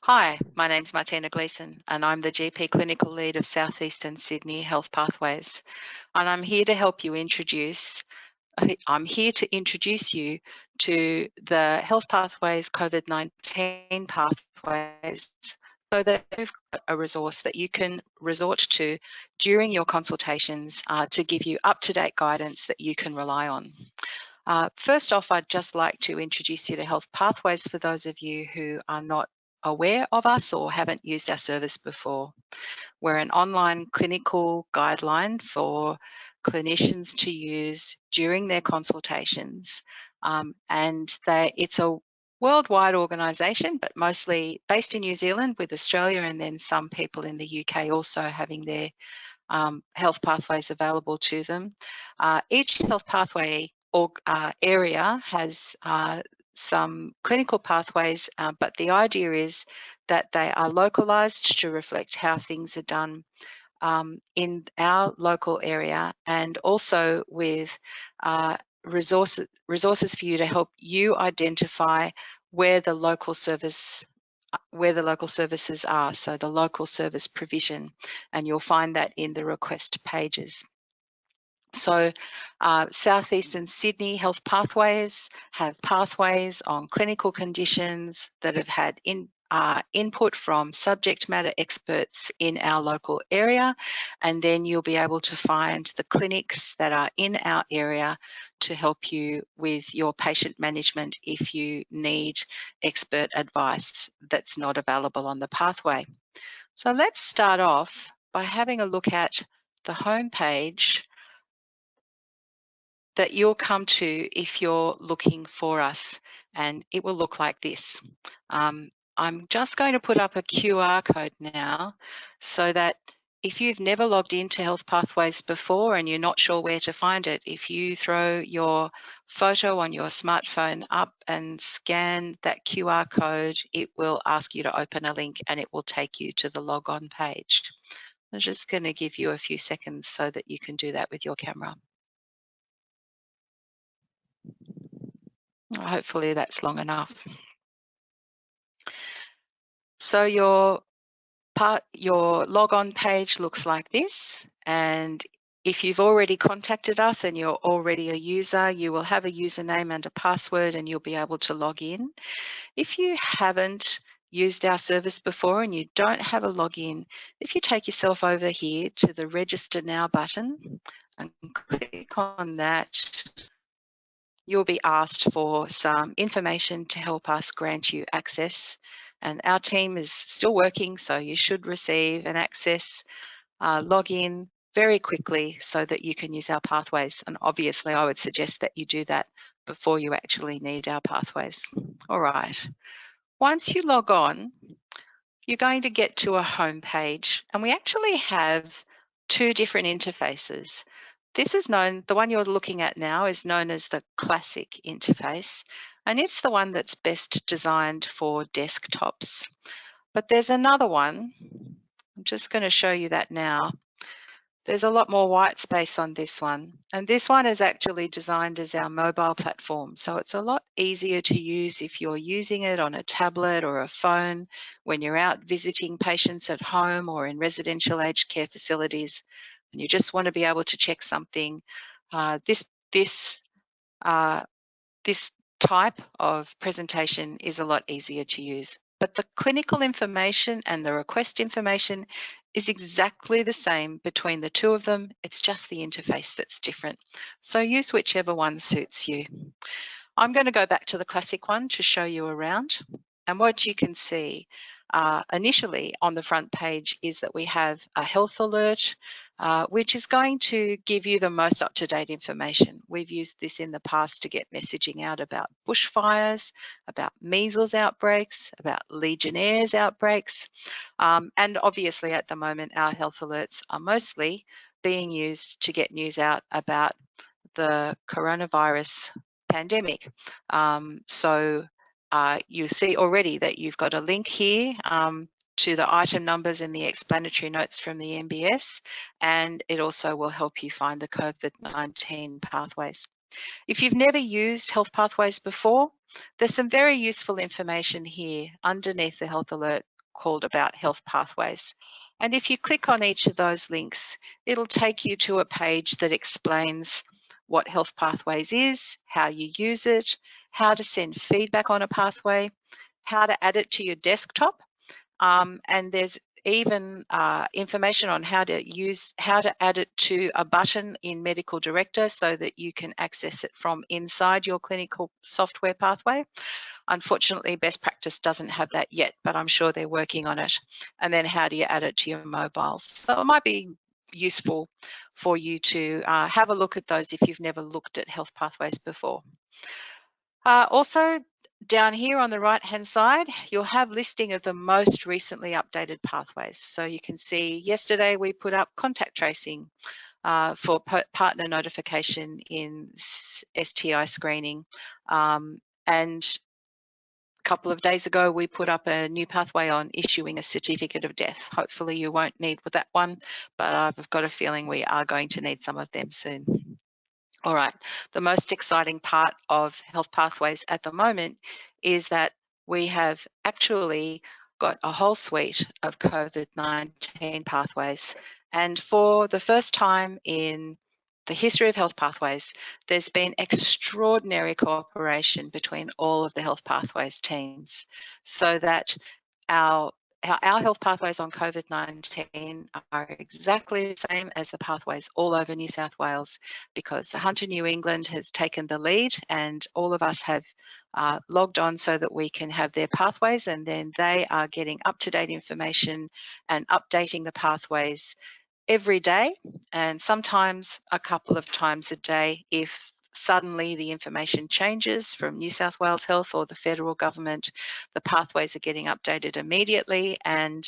Hi, my name's Martina Gleeson and I'm the GP Clinical Lead of South Eastern Sydney HealthPathways. And I'm here to help you introduce you to the HealthPathways COVID-19 Pathways so that you've got a resource that you can resort to during your consultations to give you up-to-date guidance that you can rely on. First off, I'd just like to introduce you to HealthPathways for those of you who are not aware of us or haven't used our service before. We're an online clinical guideline for clinicians to use during their consultations. It's a worldwide organisation, but mostly based in New Zealand with Australia and then some people in the UK also having their health pathways available to them. Each health pathway area has some clinical pathways, but the idea is that they are localised to reflect how things are done in our local area, and also with resources for you to help you identify where the local services are, so the local service provision, and you'll find that in the request pages. So South Eastern Sydney Health Pathways have pathways on clinical conditions that have had input from subject matter experts in our local area, and then you'll be able to find the clinics that are in our area to help you with your patient management if you need expert advice that's not available on the pathway. So let's start off by having a look at the home page that you'll come to if you're looking for us, and it will look like this. I'm just going to put up a QR code now so that if you've never logged into Health Pathways before and you're not sure where to find it, if you throw your photo on your smartphone up and scan that QR code, it will ask you to open a link and it will take you to the log on page. I'm just going to give you a few seconds so that you can do that with your camera. Hopefully that's long enough. So your log on page looks like this, and if you've already contacted us and you're already a user, you will have a username and a password and you'll be able to log in. If you haven't used our service before and you don't have a login, if you take yourself over here to the Register Now button and click on that, you'll be asked for some information to help us grant you access. And our team is still working, so you should receive an access login very quickly so that you can use our pathways. And obviously, I would suggest that you do that before you actually need our pathways. All right. Once you log on, you're going to get to a home page, and we actually have two different interfaces. This is known, the one you're looking at now is known as the classic interface, and it's the one that's best designed for desktops. But there's another one, I'm just going to show you that now. There's a lot more white space on this one, and this one is actually designed as our mobile platform, so it's a lot easier to use if you're using it on a tablet or a phone when you're out visiting patients at home or in residential aged care facilities and you just want to be able to check something. This type of presentation is a lot easier to use. But the clinical information and the request information is exactly the same between the two of them. It's just the interface that's different. So use whichever one suits you. I'm going to go back to the classic one to show you around. And what you can see initially on the front page is that we have a health alert, which is going to give you the most up-to-date information. We've used this in the past to get messaging out about bushfires, about measles outbreaks, about Legionnaires outbreaks. And obviously at the moment, our health alerts are mostly being used to get news out about the coronavirus pandemic. You see already that you've got a link here to the item numbers and the explanatory notes from the MBS, and it also will help you find the COVID-19 pathways. If you've never used Health Pathways before, there's some very useful information here underneath the health alert called About Health Pathways. And if you click on each of those links, it'll take you to a page that explains what Health Pathways is, how you use it, how to send feedback on a pathway, how to add it to your desktop, and there's even information on how to add it to a button in Medical Director so that you can access it from inside your clinical software pathway. Unfortunately, best practice doesn't have that yet, but I'm sure they're working on it. And then how do you add it to your mobiles? So it might be useful for you to have a look at those if you've never looked at Health Pathways before. Also, down here on the right-hand side, you'll have listing of the most recently updated pathways. So you can see yesterday we put up contact tracing for partner notification in STI screening. And a couple of days ago, we put up a new pathway on issuing a certificate of death. Hopefully you won't need with that one, but I've got a feeling we are going to need some of them soon. All right, the most exciting part of Health Pathways at the moment is that we have actually got a whole suite of COVID-19 pathways. And for the first time in the history of Health Pathways, there's been extraordinary cooperation between all of the Health Pathways teams so that our Health Pathways on COVID-19 are exactly the same as the pathways all over New South Wales, because the Hunter New England has taken the lead and all of us have logged on so that we can have their pathways, and then they are getting up-to-date information and updating the pathways every day, and sometimes a couple of times a day if suddenly the information changes from New South Wales Health or the federal government. The pathways are getting updated immediately, and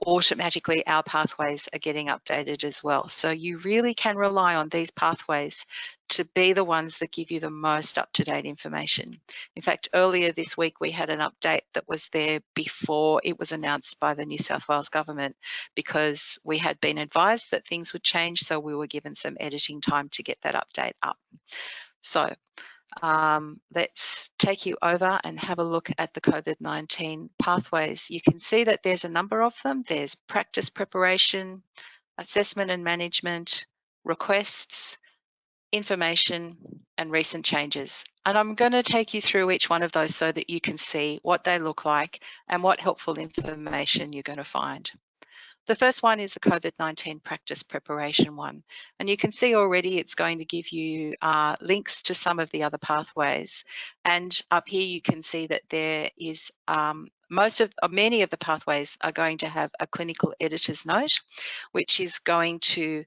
automatically our pathways are getting updated as well. So you really can rely on these pathways to be the ones that give you the most up-to-date information. In fact, earlier this week we had an update that was there before it was announced by the New South Wales government, because we had been advised that things would change, so we were given some editing time to get that update up. So let's take you over and have a look at the COVID-19 pathways. You can see that there's a number of them. There's practice preparation, assessment and management, requests, information, and recent changes. And I'm going to take you through each one of those so that you can see what they look like and what helpful information you're going to find. The first one is the COVID-19 practice preparation one. And you can see already it's going to give you links to some of the other pathways. And up here you can see that there is many of the pathways are going to have a clinical editor's note, which is going to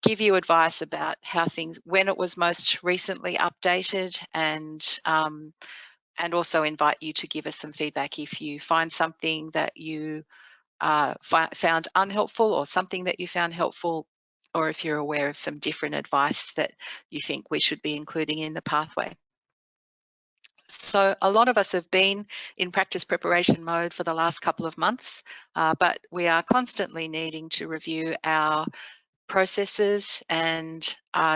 give you advice about how things, when it was most recently updated, and also invite you to give us some feedback if you find something that you found unhelpful or something that you found helpful, or if you're aware of some different advice that you think we should be including in the pathway. So a lot of us have been in practice preparation mode for the last couple of months, but we are constantly needing to review our processes, and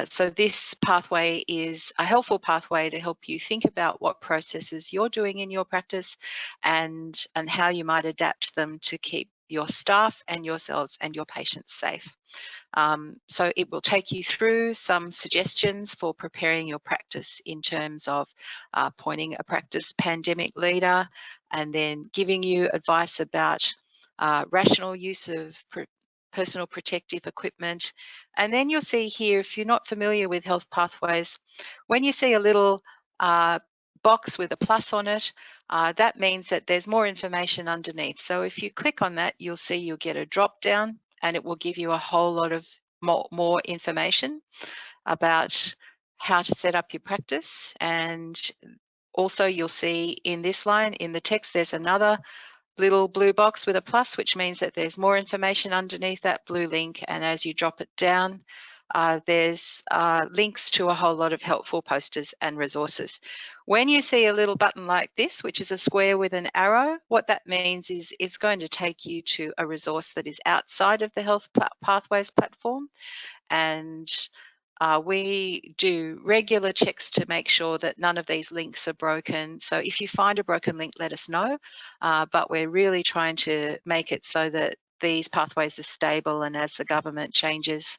so this pathway is a helpful pathway to help you think about what processes you're doing in your practice and how you might adapt them to keep your staff and yourselves and your patients safe. So it will take you through some suggestions for preparing your practice in terms of appointing a practice pandemic leader, and then giving you advice about rational use of personal protective equipment. And then you'll see here, if you're not familiar with Health Pathways, when you see a little box with a plus on it, that means that there's more information underneath. So if you click on that, you'll see you'll get a drop down and it will give you a whole lot of more information about how to set up your practice. And also you'll see in this line, in the text, there's another little blue box with a plus, which means that there's more information underneath that blue link. And as you drop it down, there's links to a whole lot of helpful posters and resources. When you see a little button like this, which is a square with an arrow, what that means is it's going to take you to a resource that is outside of the Health Pathways platform. And we do regular checks to make sure that none of these links are broken. So if you find a broken link, let us know. But we're really trying to make it so that these pathways are stable, and as the government changes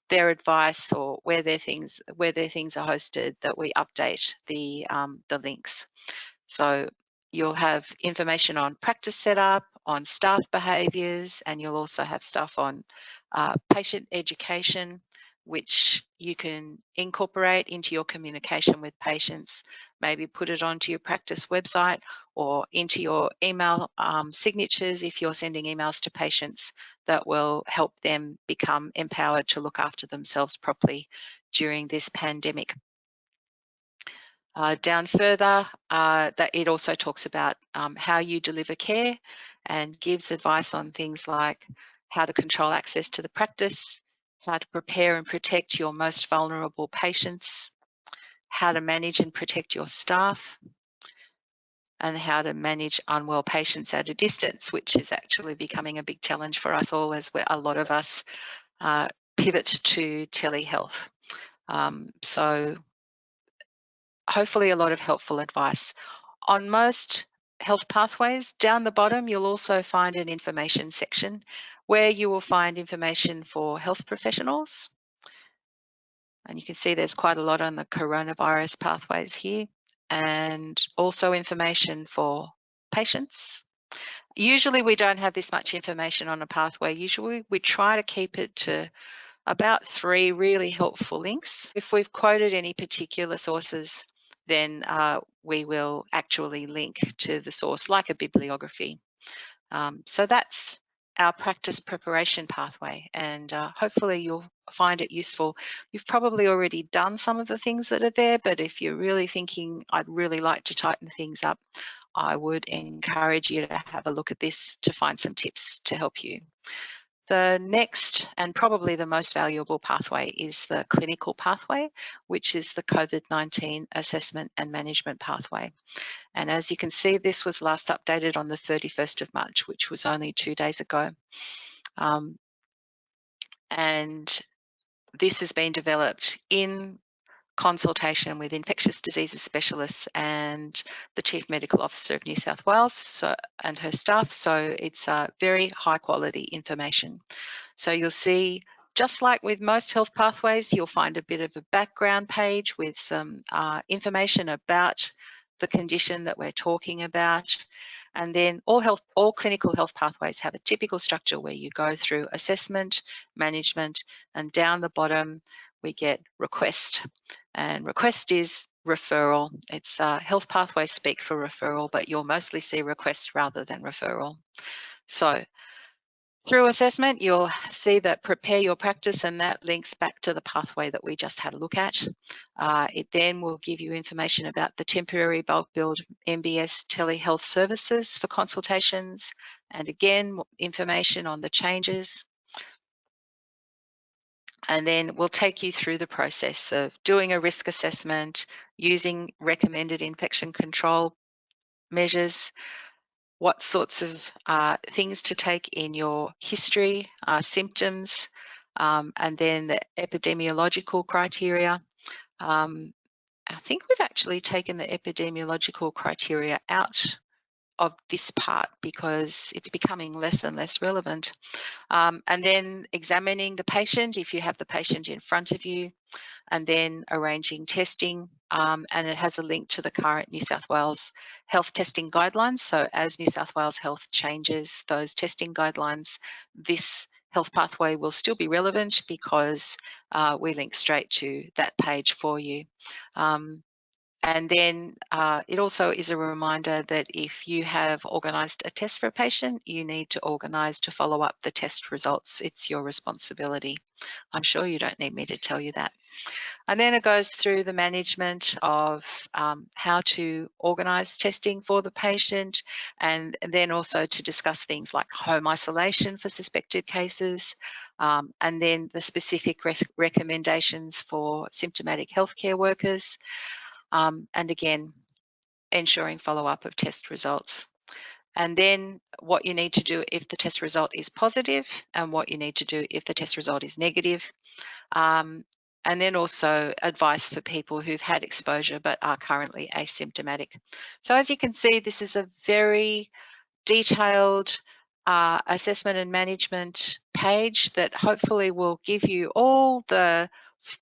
their advice or where their things are hosted, that we update the links. So you'll have information on practice setup, on staff behaviours, and you'll also have stuff on patient education, which you can incorporate into your communication with patients, maybe put it onto your practice website or into your email signatures if you're sending emails to patients. That will help them become empowered to look after themselves properly during this pandemic. Down further, that it also talks about how you deliver care and gives advice on things like how to control access to the practice, how to prepare and protect your most vulnerable patients, how to manage and protect your staff, and how to manage unwell patients at a distance, which is actually becoming a big challenge for us all as a lot of us pivot to telehealth. So hopefully a lot of helpful advice. On most health pathways, down the bottom, you'll also find an information section where you will find information for health professionals. And you can see there's quite a lot on the coronavirus pathways here, and also information for patients. Usually we don't have this much information on a pathway. Usually we try to keep it to about 3 really helpful links. If we've quoted any particular sources, then we will actually link to the source like a bibliography. So that's our practice preparation pathway, and hopefully you'll find it useful. You've probably already done some of the things that are there, but if you're really thinking, I'd really like to tighten things up, I would encourage you to have a look at this to find some tips to help you. The next and probably the most valuable pathway is the clinical pathway, which is the COVID-19 assessment and management pathway. And as you can see, this was last updated on the 31st of March, which was only 2 days ago. And this has been developed in consultation with infectious diseases specialists and the Chief Medical Officer of New South Wales and her staff. So it's very high quality information. So you'll see, just like with most health pathways, you'll find a bit of a background page with some information about the condition that we're talking about. And then all clinical health pathways have a typical structure where you go through assessment, management, and down the bottom we get request. And request is referral. It's health pathways speak for referral, but you'll mostly see request rather than referral. So through assessment, you'll see that prepare your practice, and that links back to the pathway that we just had a look at. It then will give you information about the temporary bulk billed MBS telehealth services for consultations, and again, information on the changes. And then we'll take you through the process of doing a risk assessment, using recommended infection control measures, what sorts of things to take in your history, symptoms, and then the epidemiological criteria. I think we've actually taken the epidemiological criteria out of this part because it's becoming less and less relevant. And then examining the patient if you have the patient in front of you, and then arranging testing, and it has a link to the current New South Wales health testing guidelines. So as New South Wales Health changes those testing guidelines, this health pathway will still be relevant because we link straight to that page for you. And then it also is a reminder that if you have organised a test for a patient, you need to organise to follow up the test results. It's your responsibility. I'm sure you don't need me to tell you that. And then it goes through the management of how to organise testing for the patient, and then also to discuss things like home isolation for suspected cases, and then the specific recommendations for symptomatic healthcare workers. And again, ensuring follow-up of test results. And then what you need to do if the test result is positive, and what you need to do if the test result is negative. and then also advice for people who've had exposure but are currently asymptomatic. So as you can see, this is a very detailed assessment and management page that hopefully will give you all the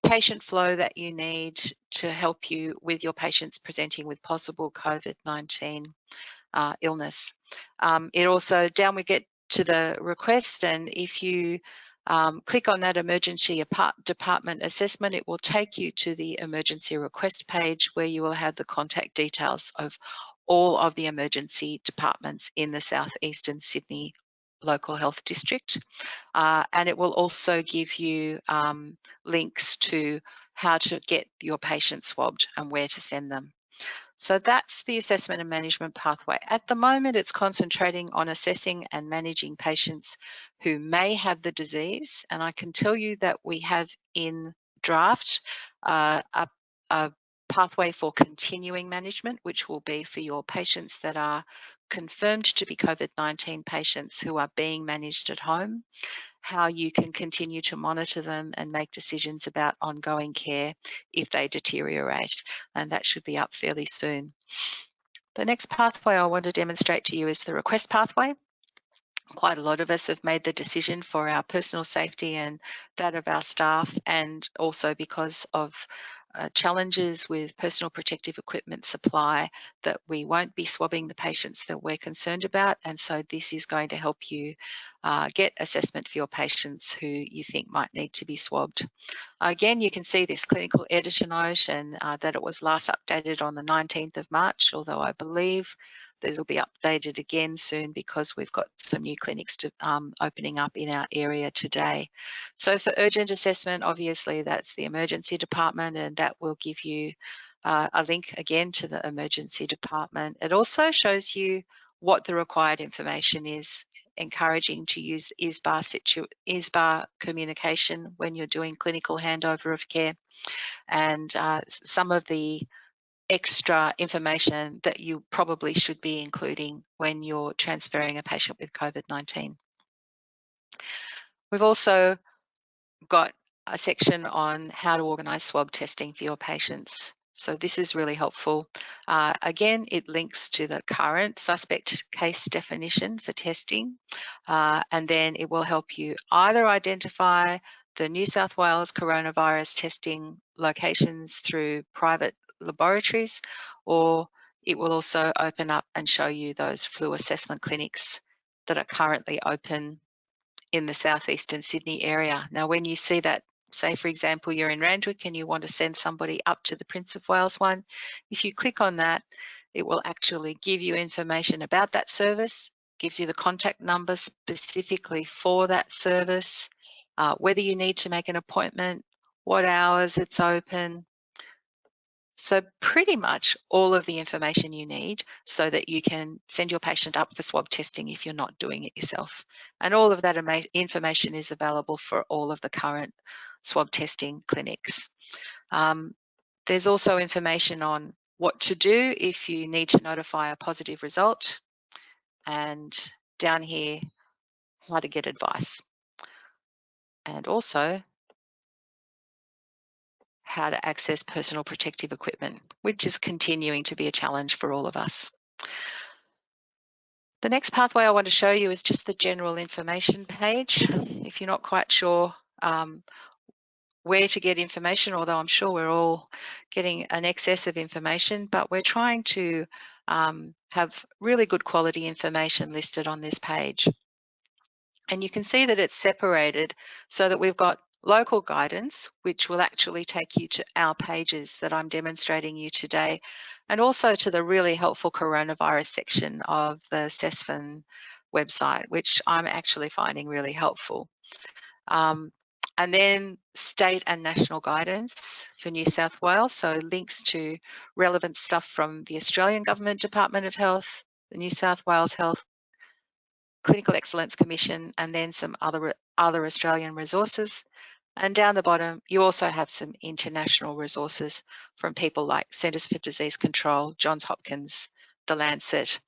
patient flow that you need to help you with your patients presenting with possible COVID-19 illness. It also, down we get to the request, and if you click on that emergency department assessment, it will take you to the emergency request page where you will have the contact details of all of the emergency departments in the South Eastern Sydney local health district. And it will also give you links to how to get your patients swabbed and where to send them. So that's the assessment and management pathway. At the moment, it's concentrating on assessing and managing patients who may have the disease. And I can tell you that we have in draft a pathway for continuing management, which will be for your patients that are confirmed to be COVID-19 patients who are being managed at home, how you can continue to monitor them and make decisions about ongoing care if they deteriorate, and that should be up fairly soon. The next pathway I want to demonstrate to you is the request pathway. Quite a lot of us have made the decision for our personal safety and that of our staff, and also because of challenges with personal protective equipment supply, that we won't be swabbing the patients that we're concerned about. And so this is going to help you get assessment for your patients who you think might need to be swabbed. Again, you can see this clinical editor note and that it was last updated on the 19th of March, although I believe that it'll be updated again soon because we've got some new clinics opening up in our area today. So for urgent assessment, obviously that's the emergency department, and that will give you a link again to the emergency department. It also shows you what the required information is, encouraging to use ISBAR communication when you're doing clinical handover of care, and some of the extra information that you probably should be including when you're transferring a patient with COVID-19. We've also got a section on how to organise swab testing for your patients. So this is really helpful. Again, it links to the current suspect case definition for testing, and then it will help you either identify the New South Wales coronavirus testing locations through private laboratories, or it will also open up and show you those flu assessment clinics that are currently open in the southeastern Sydney area. Now, when you see that, say for example, you're in Randwick and you want to send somebody up to the Prince of Wales one, if you click on that, it will actually give you information about that service, gives you the contact number specifically for that service, whether you need to make an appointment, what hours it's open. So pretty much all of the information you need so that you can send your patient up for swab testing if you're not doing it yourself. And all of that information is available for all of the current swab testing clinics. There's also information on what to do if you need to notify a positive result, and down here, how to get advice. And also how to access personal protective equipment, which is continuing to be a challenge for all of us. The next pathway I want to show you is just the general information page. If you're not quite sure where to get information, although I'm sure we're all getting an excess of information, but we're trying to have really good quality information listed on this page. And you can see that it's separated so that we've got local guidance, which will actually take you to our pages that I'm demonstrating you today, and also to the really helpful coronavirus section of the CESPHN website, which I'm actually finding really helpful. And then state and national guidance for New South Wales, so links to relevant stuff from the Australian Government Department of Health, the New South Wales Health Clinical Excellence Commission, and then some other Australian resources. And down the bottom, you also have some international resources from people like Centres for Disease Control, Johns Hopkins, The Lancet,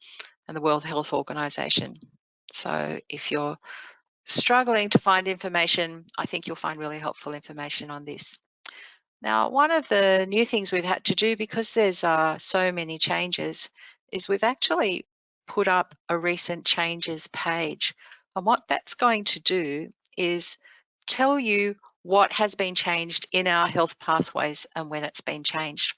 and the World Health Organization. So if you're struggling to find information, I think you'll find really helpful information on this. Now, one of the new things we've had to do, because there's so many changes, is we've actually put up a recent changes page. And what that's going to do is tell you what has been changed in our health pathways and when it's been changed.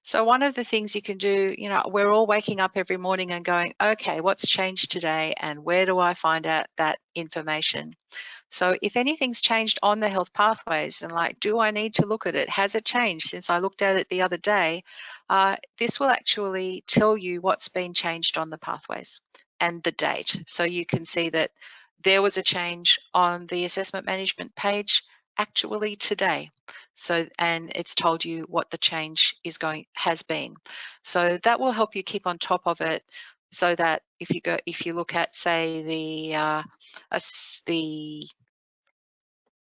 So one of the things you can do, you know, we're all waking up every morning and going, okay, what's changed today and where do I find out that information? So if anything's changed on the health pathways and like, do I need to look at it? Has it changed since I looked at it the other day? This will actually tell you what's been changed on the pathways and the date. So you can see that there was a change on the assessment management page actually today. So, and it's told you what the change has been. So that will help you keep on top of it, so that if you look at, say, the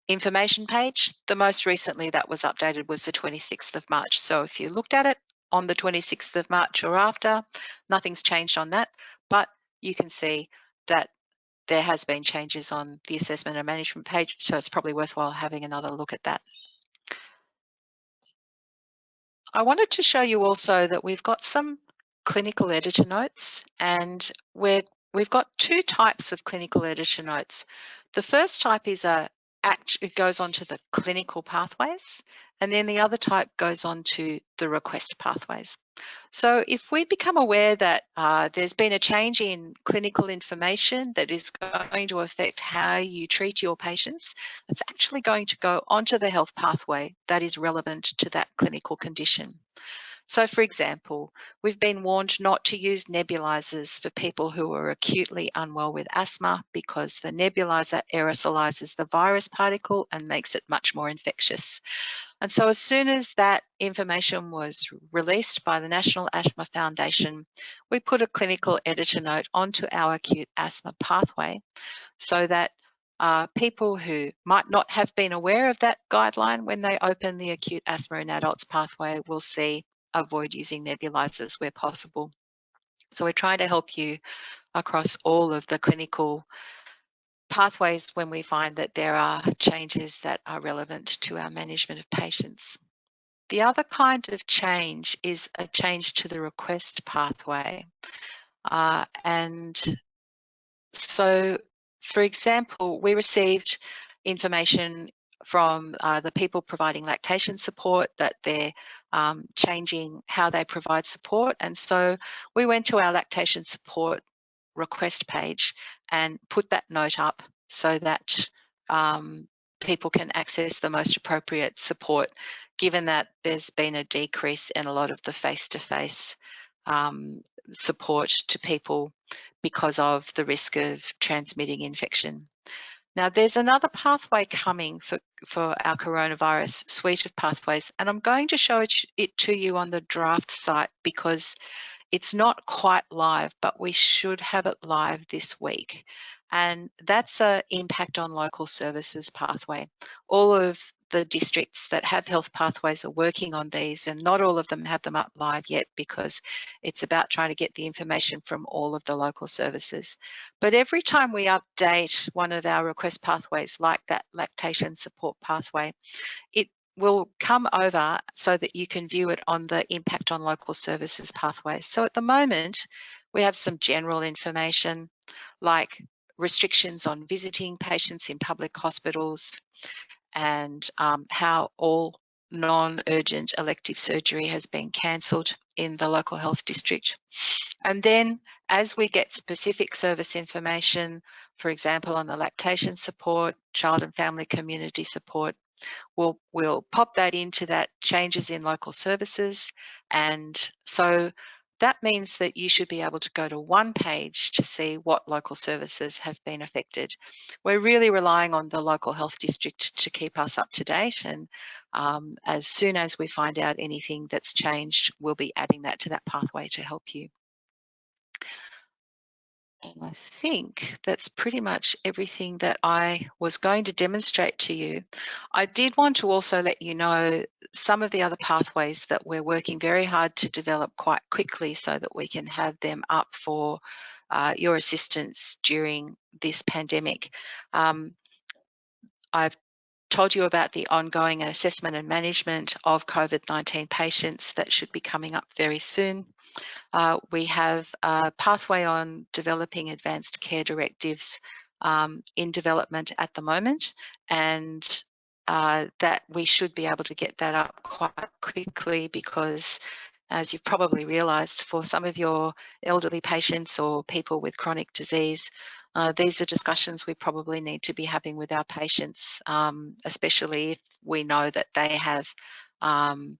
information page, the most recently that was updated was the 26th of March. So if you looked at it on the 26th of March or after, nothing's changed on that, but you can see that there has been changes on the assessment and management page, so it's probably worthwhile having another look at that. I wanted to show you also that we've got some clinical editor notes, and we've got two types of clinical editor notes. The first type is it goes on to the clinical pathways, and then the other type goes on to the request pathways. So if we become aware that there's been a change in clinical information that is going to affect how you treat your patients, it's actually going to go onto the health pathway that is relevant to that clinical condition. So for example, we've been warned not to use nebulizers for people who are acutely unwell with asthma because the nebulizer aerosolizes the virus particle and makes it much more infectious. And so as soon as that information was released by the National Asthma Foundation, we put a clinical editor note onto our acute asthma pathway so that people who might not have been aware of that guideline when they open the acute asthma in adults pathway will see avoid using nebulizers where possible. So we're trying to help you across all of the clinical pathways when we find that there are changes that are relevant to our management of patients. The other kind of change is a change to the request pathway. And so, for example, we received information from the people providing lactation support that they're changing how they provide support. And so we went to our lactation support request page and put that note up so that people can access the most appropriate support, given that there's been a decrease in a lot of the face-to-face support to people because of the risk of transmitting infection. Now, there's another pathway coming for our coronavirus suite of pathways, and I'm going to show it to you on the draft site because it's not quite live, but we should have it live this week. And that's an impact on local services pathway. All of the districts that have health pathways are working on these, and not all of them have them up live yet because it's about trying to get the information from all of the local services. But every time we update one of our request pathways, like that lactation support pathway, it will come over so that you can view it on the impact on local services pathway. So at the moment, we have some general information like restrictions on visiting patients in public hospitals and how all non-urgent elective surgery has been cancelled in the local health district. And then as we get specific service information, for example, on the lactation support, child and family community support, we'll pop that into that changes in local services. And so that means that you should be able to go to one page to see what local services have been affected. We're really relying on the local health district to keep us up to date, and as soon as we find out anything that's changed, we'll be adding that to that pathway to help you. And I think that's pretty much everything that I was going to demonstrate to you. I did want to also let you know some of the other pathways that we're working very hard to develop quite quickly so that we can have them up for your assistance during this pandemic. I've told you about the ongoing assessment and management of COVID-19 patients that should be coming up very soon. We have a pathway on developing advanced care directives in development at the moment, and that we should be able to get that up quite quickly, because as you've probably realised, for some of your elderly patients or people with chronic disease, these are discussions we probably need to be having with our patients, especially if we know that they have an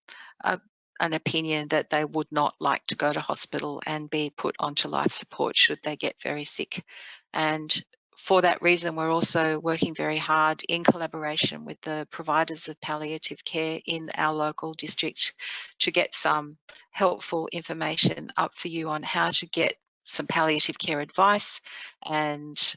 opinion that they would not like to go to hospital and be put onto life support should they get very sick. And for that reason, we're also working very hard in collaboration with the providers of palliative care in our local district to get some helpful information up for you on how to get some palliative care advice and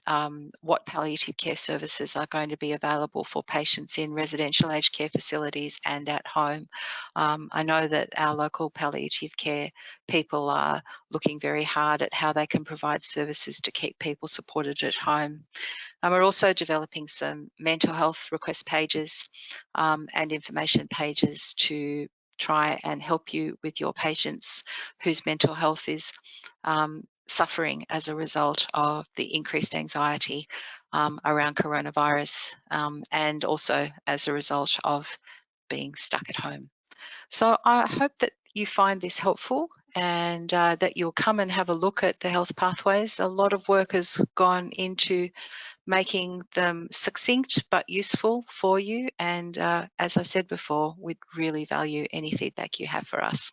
what palliative care services are going to be available for patients in residential aged care facilities and at home. I know that our local palliative care people are looking very hard at how they can provide services to keep people supported at home. And we're also developing some mental health request pages and information pages to try and help you with your patients whose mental health is suffering as a result of the increased anxiety around coronavirus and also as a result of being stuck at home. So I hope that you find this helpful and that you'll come and have a look at the health pathways. A lot of work has gone into making them succinct but useful for you. And as I said before, we'd really value any feedback you have for us.